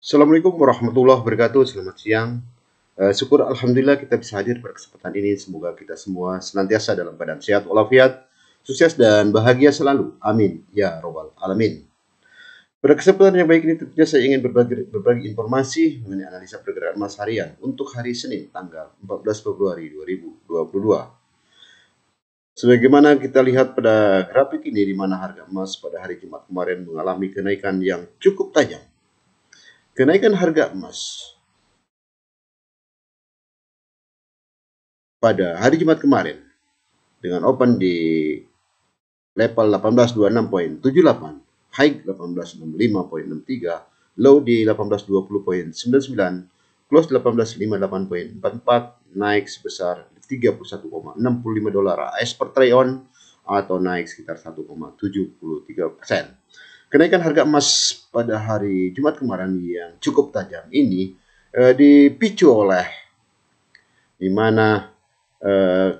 Assalamualaikum warahmatullahi wabarakatuh. Selamat siang. Syukur Alhamdulillah kita bisa hadir pada kesempatan ini. Semoga kita semua senantiasa dalam keadaan sehat walafiat, sukses dan bahagia selalu. Amin. Ya Robbal Alamin. Pada kesempatan yang baik ini tentunya saya ingin berbagi informasi mengenai analisa pergerakan emas harian untuk hari Senin tanggal 14 Februari 2022. Sebagaimana kita lihat pada grafik ini di mana harga emas pada hari Jumat kemarin mengalami kenaikan yang cukup tajam. Kenaikan harga emas pada hari Jumat kemarin dengan open di level 1826.78, high 1865.63, low di 1820.99, close 1858.44, naik sebesar 31,65 dolar AS per troy ounce atau naik sekitar 1,73%. Kenaikan harga emas pada hari Jumat kemarin yang cukup tajam ini dipicu oleh di mana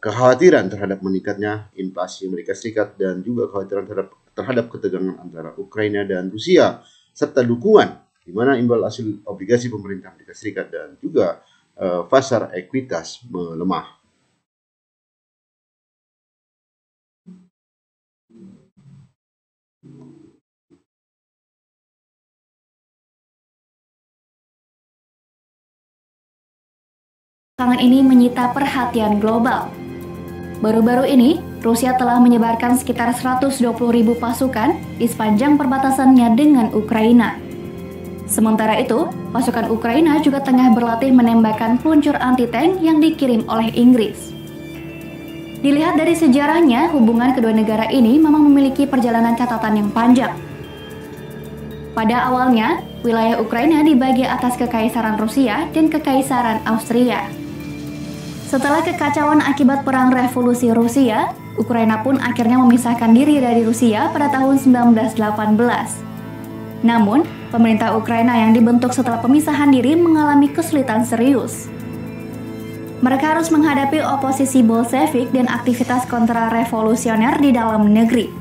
kekhawatiran terhadap meningkatnya inflasi Amerika Serikat dan juga kekhawatiran terhadap ketegangan antara Ukraina dan Rusia serta dukungan di mana imbal hasil obligasi pemerintah Amerika Serikat dan juga pasar ekuitas melemah. Belakangan ini menyita perhatian global. Baru-baru ini, Rusia telah menyebarkan sekitar 120.000 pasukan di sepanjang perbatasannya dengan Ukraina. Sementara itu, pasukan Ukraina juga tengah berlatih menembakkan peluncur anti-tank yang dikirim oleh Inggris. Dilihat dari sejarahnya, hubungan kedua negara ini memang memiliki perjalanan catatan yang panjang. Pada awalnya, wilayah Ukraina dibagi atas Kekaisaran Rusia dan Kekaisaran Austria. Setelah kekacauan akibat Perang Revolusi Rusia, Ukraina pun akhirnya memisahkan diri dari Rusia pada tahun 1918. Namun, pemerintah Ukraina yang dibentuk setelah pemisahan diri mengalami kesulitan serius. Mereka harus menghadapi oposisi Bolshevik dan aktivitas kontra-revolusioner di dalam negeri.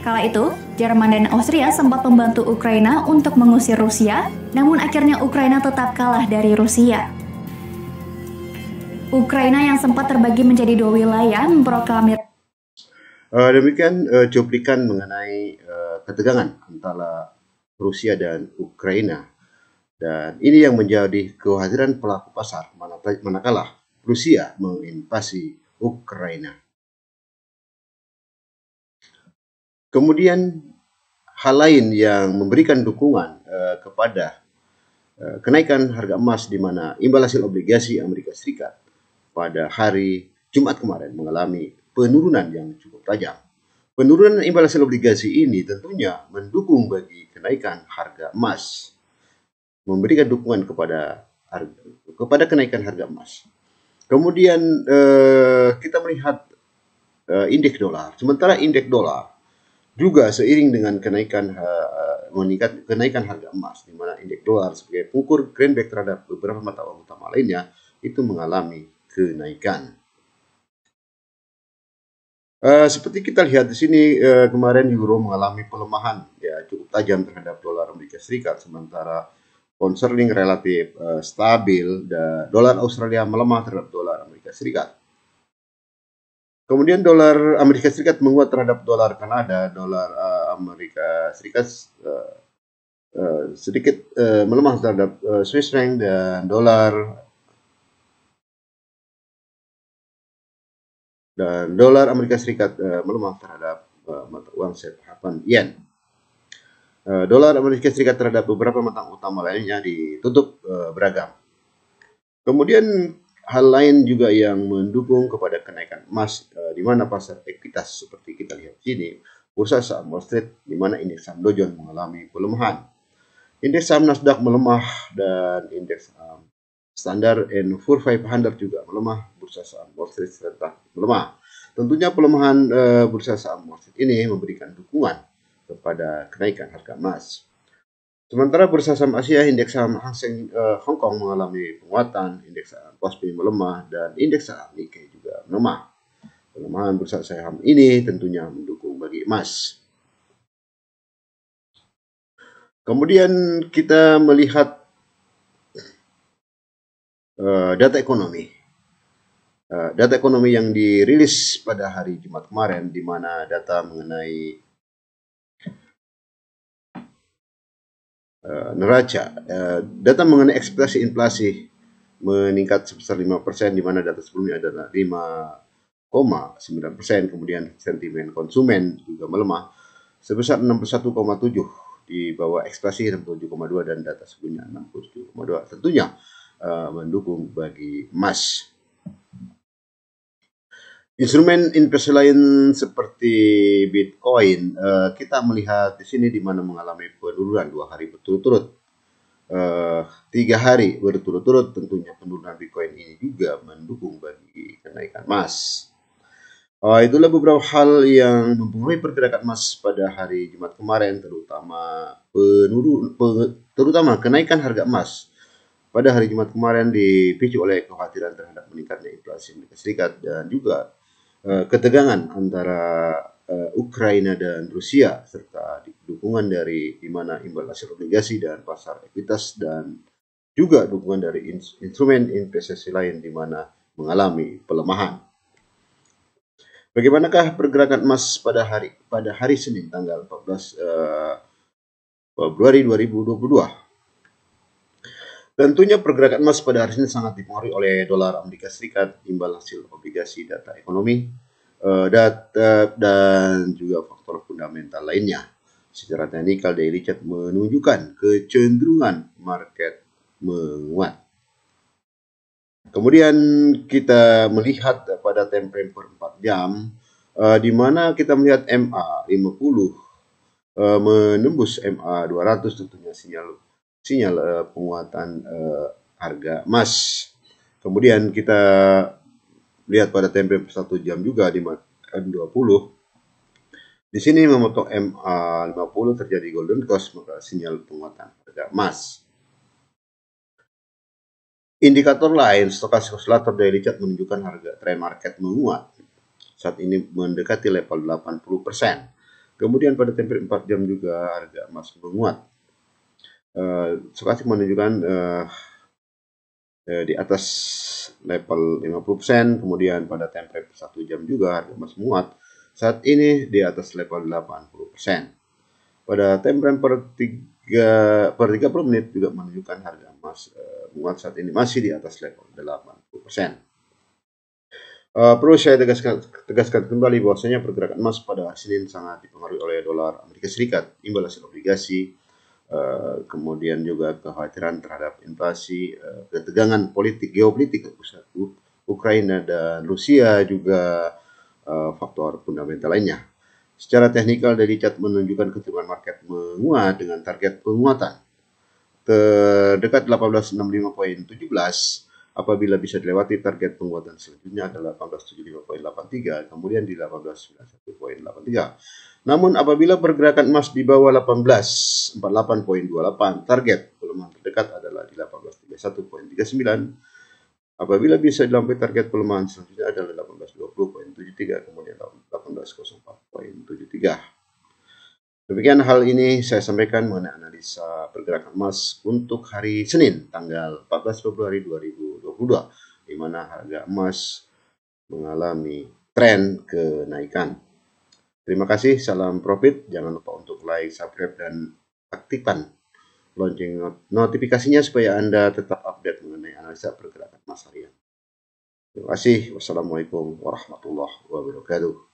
Kala itu, Jerman dan Austria sempat membantu Ukraina untuk mengusir Rusia, namun akhirnya Ukraina tetap kalah dari Rusia. Ukraina yang sempat terbagi menjadi dua wilayah memproklamir. Demikian cuplikan mengenai ketegangan antara Rusia dan Ukraina. Dan ini yang menjadi kekhawatiran pelaku pasar manakala Rusia menginvasi Ukraina. Kemudian hal lain yang memberikan dukungan kepada kenaikan harga emas di mana imbal hasil obligasi Amerika Serikat pada hari Jumat kemarin mengalami penurunan yang cukup tajam. Penurunan imbal hasil obligasi ini tentunya mendukung bagi kenaikan harga emas, memberikan dukungan kepada kenaikan harga emas. Kemudian kita melihat indeks dolar. Sementara indeks dolar juga seiring dengan kenaikan harga emas, di mana indeks dolar sebagai pengukur greenback terhadap beberapa mata uang utama lainnya itu mengalami kenaikan. Seperti kita lihat di sini kemarin euro mengalami pelemahan ya cukup tajam terhadap dolar Amerika Serikat, sementara pound sterling relatif stabil dan dolar Australia melemah terhadap dolar Amerika Serikat. Kemudian dolar Amerika Serikat menguat terhadap dolar Kanada, dolar Amerika Serikat sedikit melemah terhadap Swiss franc dan dolar Amerika Serikat melemah terhadap mata uang sepahapan yen. Dolar Amerika Serikat terhadap beberapa mata uang utama lainnya ditutup beragam. Kemudian hal lain juga yang mendukung kepada kenaikan emas di mana pasar ekuitas seperti kita lihat di sini, bursa saham Wall Street di mana indeks saham Dow Jones mengalami pelemahan. Indeks saham Nasdaq melemah dan indeks saham Standard & Poor's 500 juga melemah, bursa saham Wall Street tetap melemah. Tentunya pelemahan bursa saham Wall Street ini memberikan dukungan kepada kenaikan harga emas. Sementara bursa saham Asia, indeks saham Hang Seng Hong Kong mengalami penguatan, indeks saham Kospi melemah, dan indeks saham Nikkei juga melemah. Pelemahan bursa saham ini tentunya mendukung bagi emas. Kemudian kita melihat data ekonomi. Data ekonomi yang dirilis pada hari Jumat kemarin, di mana data mengenai neraca, data mengenai ekspektasi inflasi meningkat sebesar 5%, di mana data sebelumnya adalah 5,9%. Kemudian sentimen konsumen juga melemah sebesar 61,7, di bawah ekspektasi 67,2, dan data sebelumnya 67,2. Tentunya mendukung bagi emas. Instrumen investasi lain seperti Bitcoin, kita melihat di sini di mana mengalami penurunan 2 hari berturut-turut. 3 hari berturut-turut. Tentunya penurunan Bitcoin ini juga mendukung bagi kenaikan emas. Itulah beberapa hal yang mempengaruhi pergerakan emas pada hari Jumat kemarin, terutama kenaikan harga emas pada hari Jumat kemarin dipicu oleh kekhawatiran terhadap meningkatnya inflasi Amerika Serikat dan juga ketegangan antara Ukraina dan Rusia, serta dukungan dari di mana imbal hasil obligasi dan pasar ekuitas, dan juga dukungan dari instrumen investasi lain di mana mengalami pelemahan. Bagaimanakah pergerakan emas pada hari Senin tanggal 14 Februari 2022? Tentunya pergerakan emas pada hari ini sangat dipengaruhi oleh dolar Amerika Serikat, imbal hasil obligasi, data ekonomi, dan juga faktor fundamental lainnya. Secara teknikal, daily chart menunjukkan kecenderungan market menguat. Kemudian kita melihat pada time frame per 4 jam, di mana kita melihat MA 50 menembus MA 200, tentunya sinyal penguatan harga emas. Kemudian kita lihat pada time frame 1 jam juga di M20. Di sini memotong MA 50 terjadi golden cross, maka sinyal penguatan harga emas. Indikator lain, stokastik oscillator daily chart menunjukkan harga trend market menguat. Saat ini mendekati level 80%. Kemudian pada time frame 4 jam juga harga emas menguat. Stokastik menunjukkan di atas level 50%. Kemudian pada time frame 1 jam juga harga emas menguat. Saat ini di atas level 80%. Pada time frame per 30 menit juga menunjukkan harga emas menguat, saat ini masih di atas level 80%. Perlu saya tegaskan kembali bahwasanya pergerakan emas pada Senin sangat dipengaruhi oleh dolar Amerika Serikat, imbal hasil obligasi, kemudian juga kekhawatiran terhadap inflasi, ketegangan geopolitik Ukraina dan Rusia, juga faktor fundamental lainnya. Secara teknikal, daily chart menunjukkan kecenderungan market menguat dengan target penguatan terdekat 1865.17. Apabila bisa dilewati, target penguatan selanjutnya adalah 1875.83, kemudian di 1891.83. Namun apabila pergerakan emas di bawah 1848.28, target pelemahan terdekat adalah di 1831.39. Apabila bisa dilampaui, target pelemahan selanjutnya adalah 1820.73, kemudian 1804.73. Demikian hal ini saya sampaikan mengenai analisa pergerakan emas untuk hari Senin tanggal 14 Februari 2022, di mana harga emas mengalami tren kenaikan. Terima kasih, salam profit. Jangan lupa untuk like, subscribe, dan aktifkan lonceng notifikasinya supaya Anda tetap update mengenai analisa pergerakan emas harian. Terima kasih. Wassalamualaikum warahmatullahi wabarakatuh.